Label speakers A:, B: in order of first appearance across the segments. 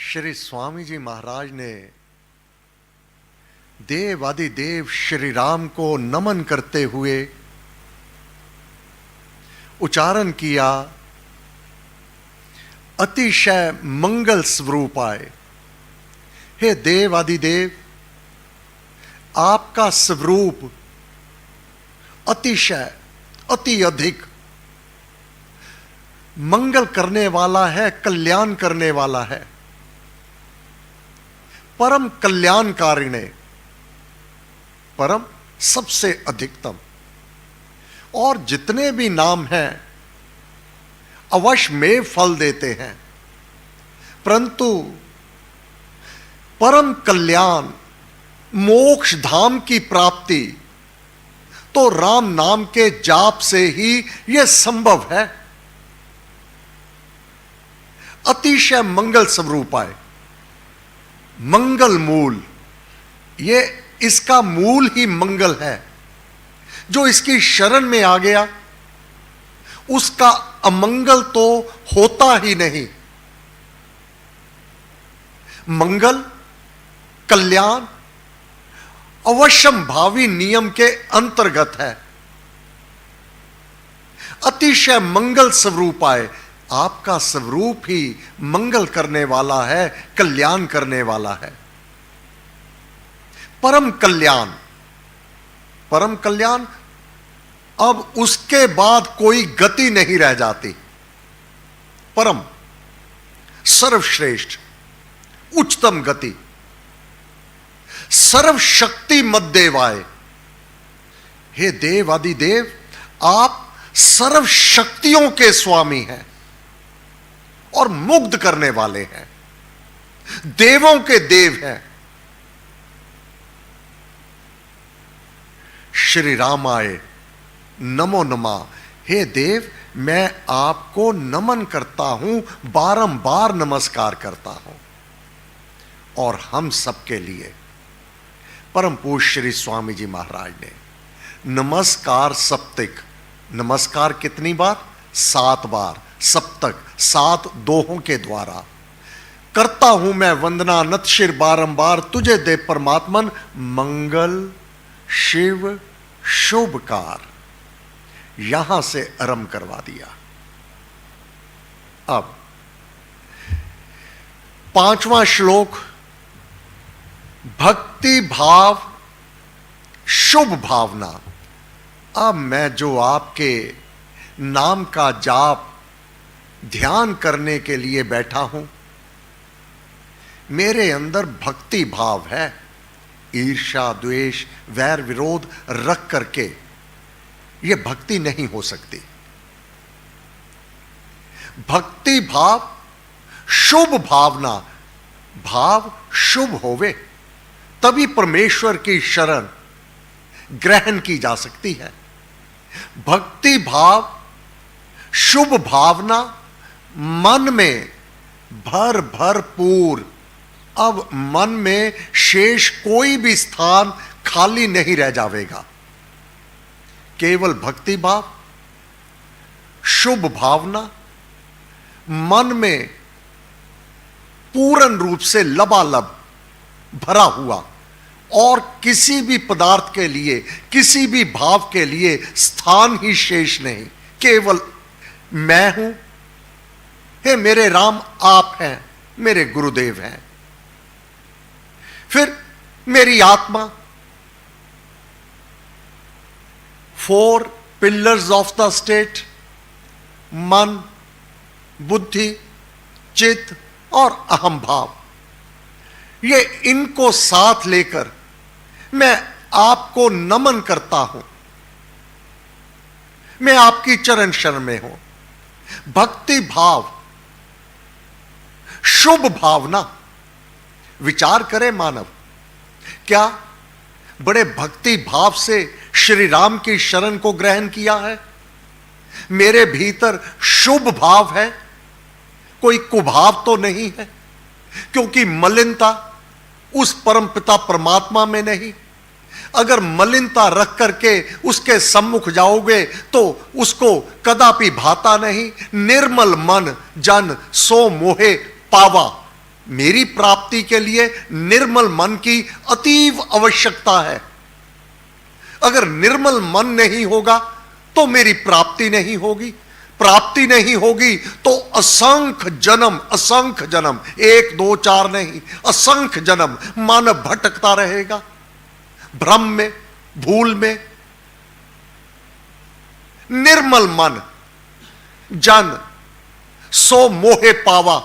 A: श्री स्वामी जी महाराज ने देवादिदेव श्री राम को नमन करते हुए उच्चारण किया, अतिशय मंगल स्वरूपाय। हे देवादिदेव, आपका स्वरूप अतिशय अति अधिक मंगल करने वाला है, कल्याण करने वाला है, परम कल्याणकारिणे, परम सबसे अधिकतम। और जितने भी नाम हैं अवश्य में फल देते हैं, परंतु परम कल्याण मोक्ष धाम की प्राप्ति तो राम नाम के जाप से ही यह संभव है। अतिशय मंगल स्वरूपाय, मंगल मूल, ये इसका मूल ही मंगल है। जो इसकी शरण में आ गया उसका अमंगल तो होता ही नहीं। मंगल कल्याण अवश्यम भावी नियम के अंतर्गत है। अतिशय मंगल स्वरूपाय, आपका स्वरूप ही मंगल करने वाला है, कल्याण करने वाला है। परम कल्याण, परम कल्याण, अब उसके बाद कोई गति नहीं रह जाती। परम, सर्वश्रेष्ठ, उच्चतम गति। सर्वशक्ति मद्देवाय, हे देव आदिदेव, आप सर्व शक्तियों के स्वामी हैं और मुग्ध करने वाले हैं, देवों के देव हैं। श्री रामाय नमो नमः, हे देव, मैं आपको नमन करता हूं, बारंबार नमस्कार करता हूं। और हम सबके लिए परम पूज्य श्री स्वामी जी महाराज ने नमस्कार सप्तक, नमस्कार कितनी बार? 7 बार, सप्तक 7 दोहों के द्वारा करता हूं मैं वंदना, नत शिर बारंबार तुझे दे परमात्मन, मंगल शिव शुभकार। यहां से आरंभ करवा दिया। अब 5वां श्लोक, भक्ति भाव शुभ भावना। अब मैं जो आपके नाम का जाप ध्यान करने के लिए बैठा हूं, मेरे अंदर भक्ति भाव है। ईर्ष्या द्वेष वैर विरोध रख करके यह भक्ति नहीं हो सकती। भक्ति भाव शुभ भावना, भाव शुभ होवे तभी परमेश्वर की शरण ग्रहण की जा सकती है। भक्ति भाव शुभ भावना मन में भरपूर, अब मन में शेष कोई भी स्थान खाली नहीं रह जाएगा। केवल भक्ति भाव शुभ भावना मन में पूर्ण रूप से लबालब भरा हुआ, और किसी भी पदार्थ के लिए, किसी भी भाव के लिए स्थान ही शेष नहीं। केवल मैं हूं, हे मेरे राम आप हैं, मेरे गुरुदेव हैं। फिर मेरी आत्मा, 4 पिलर्स ऑफ द स्टेट, मन, बुद्धि, चित्त और अहम भाव, ये इनको साथ लेकर मैं आपको नमन करता हूं। मैं आपकी चरण शरण में हूं। भक्ति भाव शुभ भावना, विचार करे मानव, क्या बड़े भक्ति भाव से श्री राम की शरण को ग्रहण किया है? मेरे भीतर शुभ भाव है, कोई कुभाव तो नहीं है, क्योंकि मलिनता उस परम पिता परमात्मा में नहीं। अगर मलिनता रख करके उसके सम्मुख जाओगे तो उसको कदापि भाता नहीं। निर्मल मन जन सो मोहे पावा, मेरी प्राप्ति के लिए निर्मल मन की अतीव आवश्यकता है। अगर निर्मल मन नहीं होगा तो मेरी प्राप्ति नहीं होगी। प्राप्ति नहीं होगी तो असंख्य जन्म, 1 2 4 नहीं, असंख्य जन्म मानव भटकता रहेगा भ्रम में, भूल में। निर्मल मन जन सो मोहे पावा।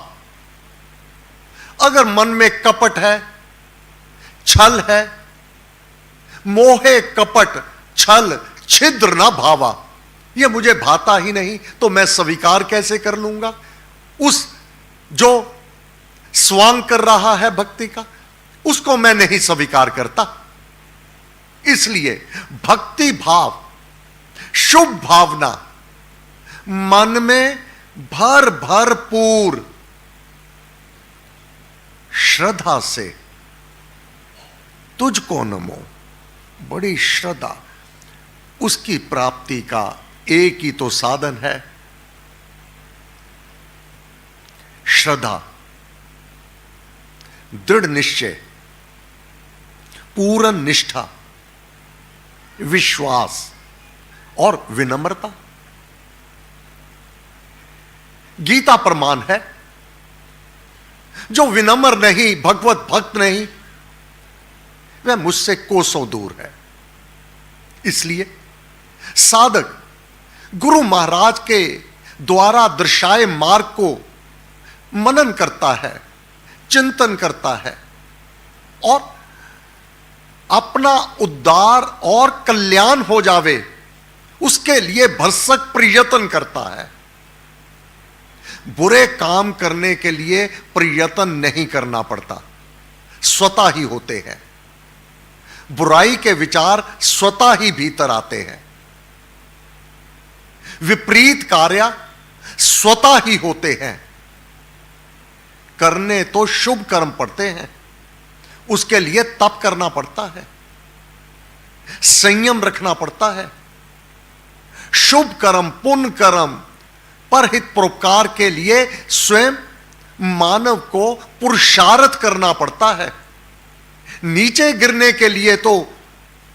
A: अगर मन में कपट है, छल है, मोहे कपट छल छिद्र ना भावा, यह मुझे भाता ही नहीं तो मैं स्वीकार कैसे कर लूंगा? उस जो स्वांग कर रहा है भक्ति का, उसको मैं नहीं स्वीकार करता। इसलिए भक्ति भाव, शुभ भावना मन में भरपूर श्रद्धा से तुझको नमो, बड़ी श्रद्धा, उसकी प्राप्ति का एक ही तो साधन है, श्रद्धा, दृढ़ निश्चय, पूर्ण निष्ठा, विश्वास और विनम्रता। गीता प्रमाण है, जो विनम्र नहीं, भगवत भक्त नहीं, वह मुझसे कोसों दूर है। इसलिए साधक गुरु महाराज के द्वारा दर्शाए मार्ग को मनन करता है, चिंतन करता है और अपना उद्धार और कल्याण हो जावे उसके लिए भरसक प्रयत्न करता है। बुरे काम करने के लिए प्रयत्न नहीं करना पड़ता, स्वतः ही होते हैं। बुराई के विचार स्वतः ही भीतर आते हैं। विपरीत कार्य स्वतः ही होते हैं। करने तो शुभ कर्म पड़ते हैं, उसके लिए तप करना पड़ता है, संयम रखना पड़ता है। शुभ कर्म, पुण्य कर्म, परहित परोपकार के लिए स्वयं मानव को पुरुषार्थ करना पड़ता है। नीचे गिरने के लिए तो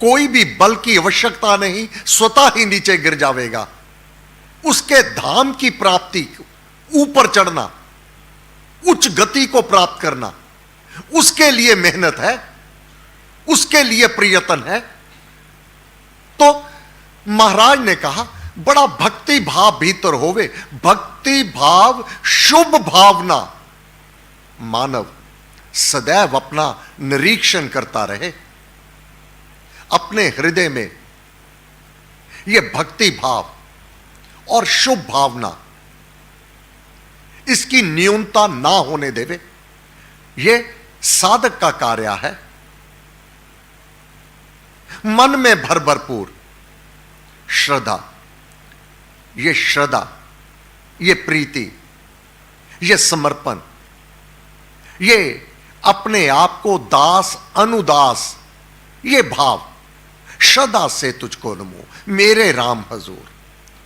A: कोई भी बल की आवश्यकता नहीं, स्वतः ही नीचे गिर जाएगा। उसके धाम की प्राप्ति, ऊपर चढ़ना, उच्च गति को प्राप्त करना, उसके लिए मेहनत है, उसके लिए प्रयत्न है। तो महाराज ने कहा बड़ा भक्ति भाव भीतर होवे। भक्ति भाव, शुभ भावना, मानव सदैव अपना निरीक्षण करता रहे। अपने हृदय में यह भक्ति भाव और शुभ भावना, इसकी न्यूनता ना होने देवे। यह साधक का कार्य है। मन में भरपूर श्रद्धा, यह श्रद्धा, यह प्रीति, यह समर्पण, यह अपने आप को दास अनुदास, यह भाव, श्रद्धा से तुझको नमो मेरे राम हजूर,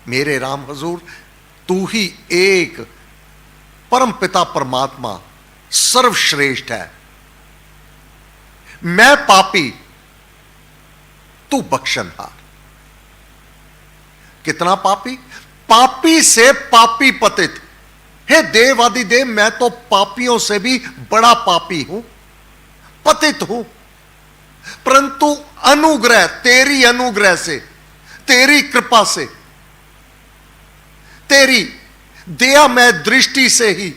A: मेरे राम हजूर, तू ही एक परम पिता परमात्मा सर्वश्रेष्ठ है। मैं पापी, तू बख्शनहार। कितना पापी? पापी से पापी पतित। हे देव आदि देव, मैं तो पापियों से भी बड़ा पापी हूं, पतित हूं, परंतु अनुग्रह, तेरी अनुग्रह से, तेरी कृपा से, तेरी दयामय दृष्टि से ही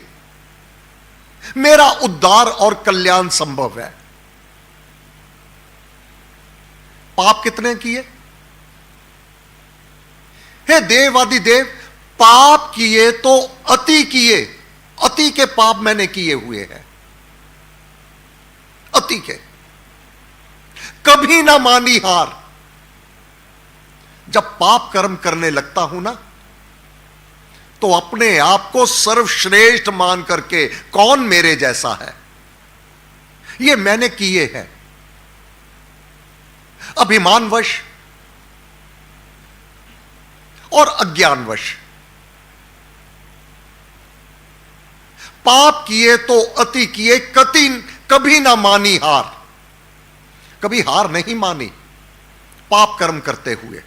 A: मेरा उद्धार और कल्याण संभव है। पाप कितने किए? हे देव आदि देव, पाप किए तो अति किए। अति के पाप मैंने किए हुए हैं, अति के। कभी ना मानी हार। जब पाप कर्म करने लगता हूं ना, तो अपने आप को सर्वश्रेष्ठ मान करके, कौन मेरे जैसा है, ये मैंने किए हैं। अभिमानवश और अज्ञानवश पाप किए तो अति किए, कभी ना मानी हार। कभी हार नहीं मानी पाप कर्म करते हुए,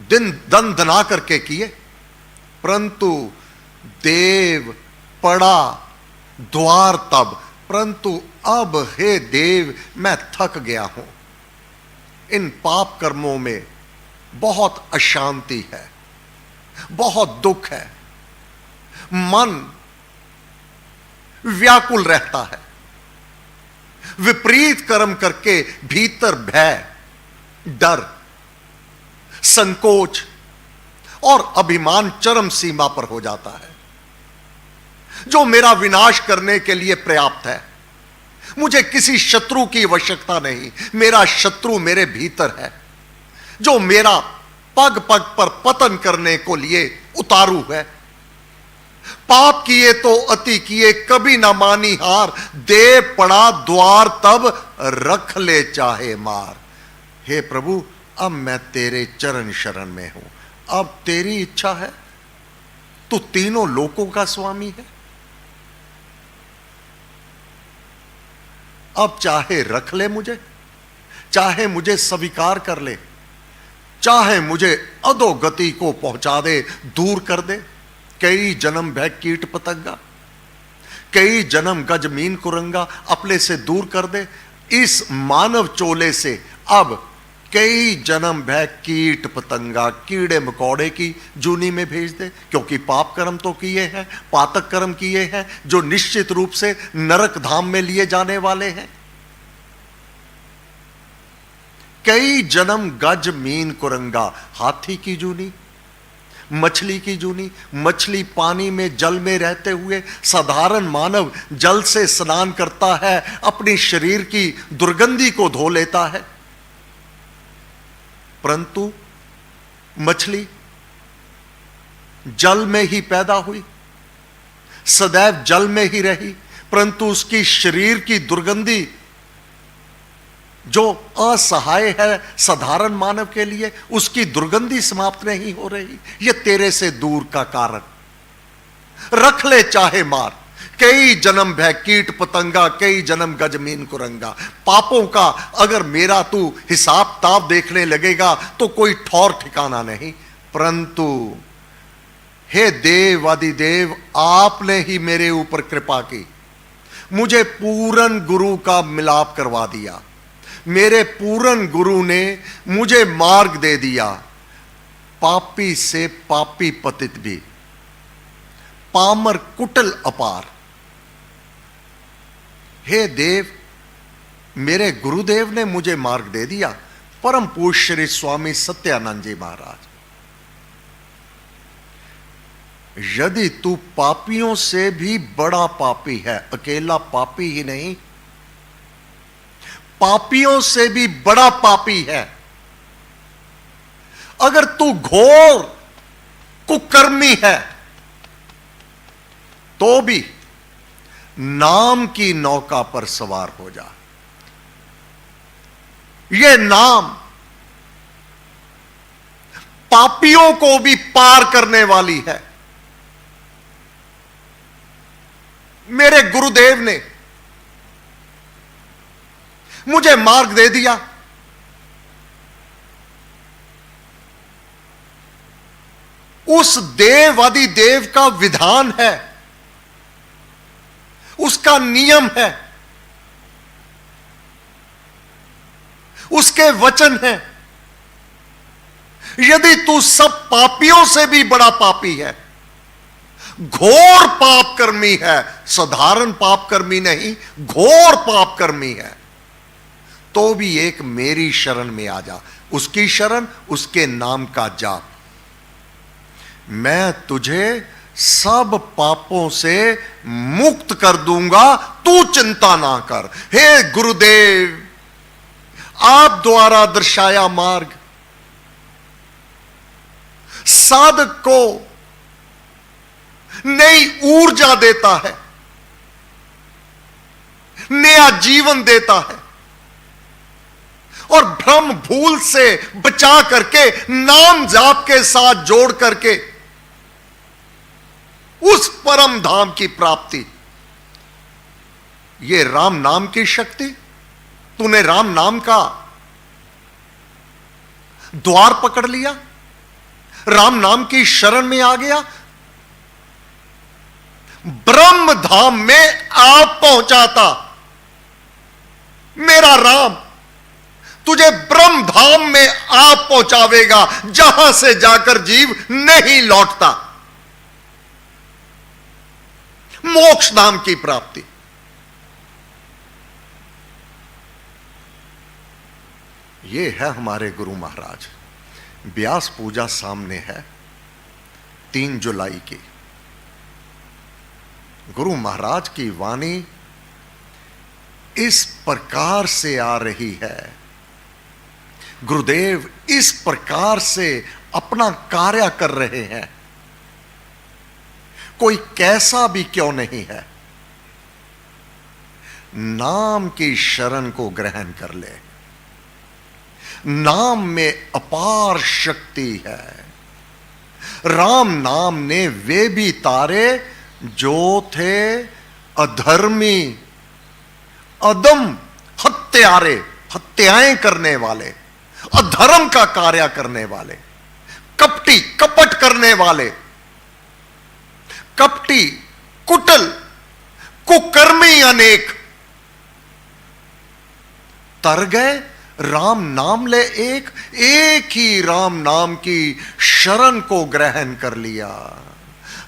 A: दिन दन दना करके किए, परंतु देव पड़ा द्वार तब, परंतु अब हे देव मैं थक गया हूं। इन पाप कर्मों में बहुत अशांति है, बहुत दुख है, मन व्याकुल रहता है। विपरीत कर्म करके भीतर भय, डर, संकोच और अभिमान चरम सीमा पर हो जाता है। जो मेरा विनाश करने के लिए पर्याप्त है, मुझे किसी शत्रु की आवश्यकता नहीं, मेरा शत्रु मेरे भीतर है, जो मेरा पग पग पर पतन करने को लिए उतारू है। पाप किए तो अति किए, कभी ना मानी हार, दे पड़ा द्वार तब, रख ले चाहे मार। हे प्रभु, अब मैं तेरे चरण शरण में हूं, अब तेरी इच्छा है, तू तीनों लोकों का स्वामी है, अब चाहे रख ले मुझे, चाहे मुझे स्वीकार कर ले, चाहे मुझे अधोगति को पहुंचा दे, दूर कर दे। कई जन्म भय कीट पतंगा, कई जन्म गज मीन कुरंगा अपने से दूर कर दे। इस मानव चोले से अब कई जन्म भय कीट पतंगा, कीड़े मकोड़े की जूनी में भेज दे, क्योंकि पाप कर्म तो किए हैं, पातक कर्म किए हैं, जो निश्चित रूप से नरक धाम में लिए जाने वाले हैं। कई जन्म गज मीन कुरंगा, हाथी की जूनी, मछली की जूनी। मछली पानी में, जल में रहते हुए, साधारण मानव जल से स्नान करता है, अपनी शरीर की दुर्गंधी को धो लेता है, परंतु मछली जल में ही पैदा हुई, सदैव जल में ही रही, परंतु उसकी शरीर की दुर्गंधी जो असहाय है साधारण मानव के लिए, उसकी दुर्गंधी समाप्त नहीं हो रही। यह तेरे से दूर का कारण। रख ले चाहे मार, कई जन्म भय कीट पतंगा, कई जन्म गजमीन कुरंगा। पापों का अगर मेरा तू हिसाब किताब देखने लगेगा तो कोई ठौर ठिकाना नहीं, परंतु हे देव आदिदेव, आपने ही मेरे ऊपर कृपा की, मुझे पूर्ण गुरु का मिलाप करवा दिया। मेरे पूर्ण गुरु ने मुझे मार्ग दे दिया। पापी से पापी पतित भी, पामर कुटिल अपार। हे देव, मेरे गुरुदेव ने मुझे मार्ग दे दिया, परम पूज्य श्री स्वामी सत्यानंद जी महाराज। यदि तू पापियों से भी बड़ा पापी है, अकेला पापी ही नहीं, पापियों से भी बड़ा पापी है, अगर तू घोर कुकर्मी है, तो भी नाम की नौका पर सवार हो जा। यह नाम पापियों को भी पार करने वाली है। मेरे गुरुदेव ने मुझे मार्ग दे दिया। उस देव आदि देव का विधान है, उसका नियम है, उसके वचन है। यदि तू सब पापियों से भी बड़ा पापी है, घोर पाप कर्मी है, साधारण पाप कर्मी नहीं, घोर पाप कर्मी है, तो भी एक मेरी शरण में आ जा, उसकी शरण, उसके नाम का जाप। मैं तुझे सब पापों से मुक्त कर दूंगा, तू चिंता ना कर। हे गुरुदेव, आप द्वारा दर्शाया मार्ग साधक को नई ऊर्जा देता है, नया जीवन देता है, और भ्रम भूल से बचा करके, नाम जाप के साथ जोड़ करके उस परम धाम की प्राप्ति ये राम नाम की शक्ति, तूने राम नाम का द्वार पकड़ लिया, राम नाम की शरण में आ गया, ब्रह्म धाम में आप पहुंचाता। मेरा राम तुझे ब्रह्म धाम में आप पहुंचावेगा, जहां से जाकर जीव नहीं लौटता। मोक्ष धाम की प्राप्ति। ये है हमारे गुरु महाराज। व्यास पूजा सामने है 3 जुलाई की। गुरु महाराज की वाणी इस प्रकार से आ रही है, गुरुदेव इस प्रकार से अपना कार्य कर रहे हैं, कोई कैसा भी क्यों नहीं है, नाम की शरण को ग्रहण कर ले। नाम में अपार शक्ति है। राम नाम ने वे भी तारे जो थे अधर्मी, अदम, हत्यारे, हत्याएं करने वाले, अधर्म का कार्य करने वाले, कपटी, कपट करने वाले, कपटी, कुटिल, कुकर्मी अनेक तर गए। राम नाम ले एक, एक ही राम नाम की शरण को ग्रहण कर लिया,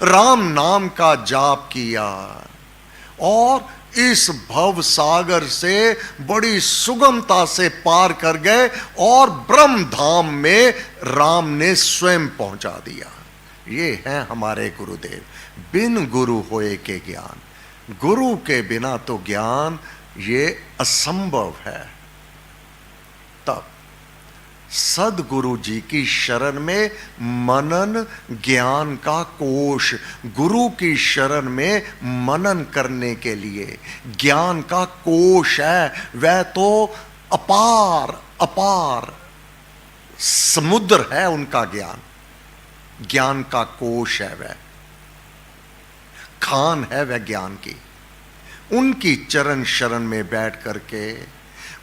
A: राम नाम का जाप किया और इस भव सागर से बड़ी सुगमता से पार कर गए और ब्रह्म धाम में राम ने स्वयं पहुंचा दिया। ये है हमारे गुरुदेव। बिन गुरु होए के ज्ञान, गुरु के बिना तो ज्ञान ये असंभव है। तब सदगुरु जी की शरण में मनन ज्ञान का कोश, गुरु की शरण में मनन करने के लिए ज्ञान का कोश है। वह तो अपार अपार समुद्र है उनका ज्ञान, ज्ञान का कोश है, वह खान है वह ज्ञान की। उनकी चरण शरण में बैठ करके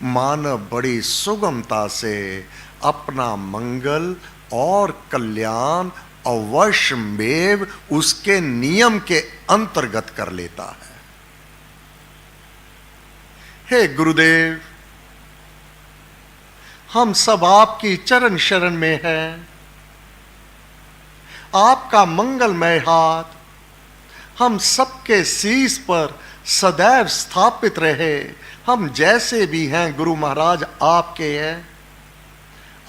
A: मानव बड़ी सुगमता से अपना मंगल और कल्याण अवश्यमेव उसके नियम के अंतर्गत कर लेता है। हे गुरुदेव, हम सब आपकी चरण शरण में हैं। आपका मंगलमय हाथ हम सबके शीश पर सदैव स्थापित रहे। हम जैसे भी हैं गुरु महाराज आपके हैं,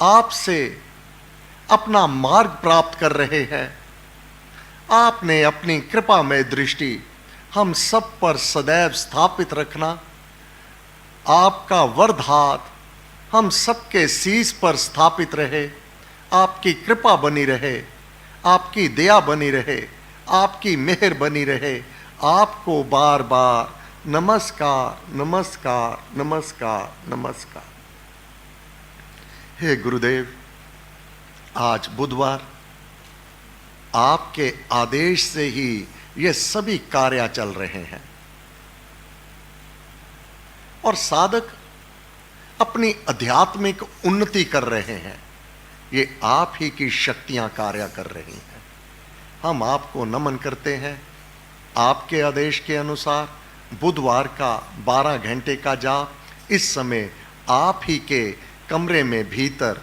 A: आपसे अपना मार्ग प्राप्त कर रहे हैं। आपने अपनी कृपा में दृष्टि हम सब पर सदैव स्थापित रखना। आपका वरद हाथ हम सबके शीश पर स्थापित रहे। आपकी कृपा बनी रहे, आपकी दया बनी रहे, आपकी मेहर बनी रहे। आपको बार बार नमस्कार, नमस्कार, नमस्कार, नमस्कार। हे गुरुदेव, आज बुधवार, आपके आदेश से ही ये सभी कार्य चल रहे हैं और साधक अपनी आध्यात्मिक उन्नति कर रहे हैं। ये आप ही की शक्तियां कार्य कर रही हैं। हम आपको नमन करते हैं। आपके आदेश के अनुसार बुधवार का 12 घंटे का जाप इस समय आप ही के कमरे में भीतर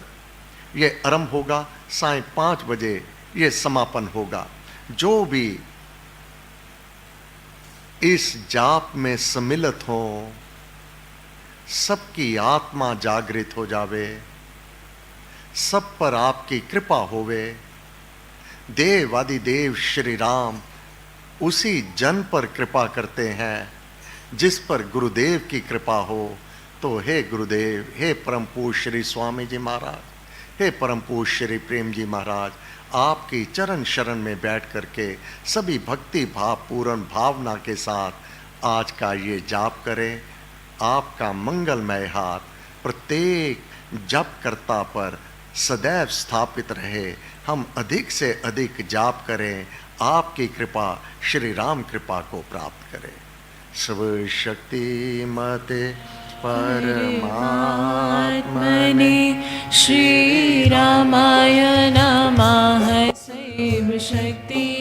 A: ये आरंभ होगा। साय 5 बजे ये समापन होगा। जो भी इस जाप में सम्मिलित हो, सबकी आत्मा जागृत हो जावे, सब पर आपकी कृपा होवे। देव आदिदेव श्री राम उसी जन पर कृपा करते हैं जिस पर गुरुदेव की कृपा हो। तो हे गुरुदेव, हे परम पूज्य श्री स्वामी जी महाराज, हे परम पूज्य श्री प्रेम जी महाराज, आपकी चरण शरण में बैठ करके सभी भक्ति भाव पूर्ण भावना के साथ आज का ये जाप करें। आपका मंगलमय हाथ प्रत्येक जप करता पर सदैव स्थापित रहे। हम अधिक से अधिक जाप करें, आपकी कृपा श्री राम कृपा को प्राप्त करें। शिवशक्तिमते
B: परमात्मने
A: परमात्मने
B: श्री रामाय नमः। शिव शक्ति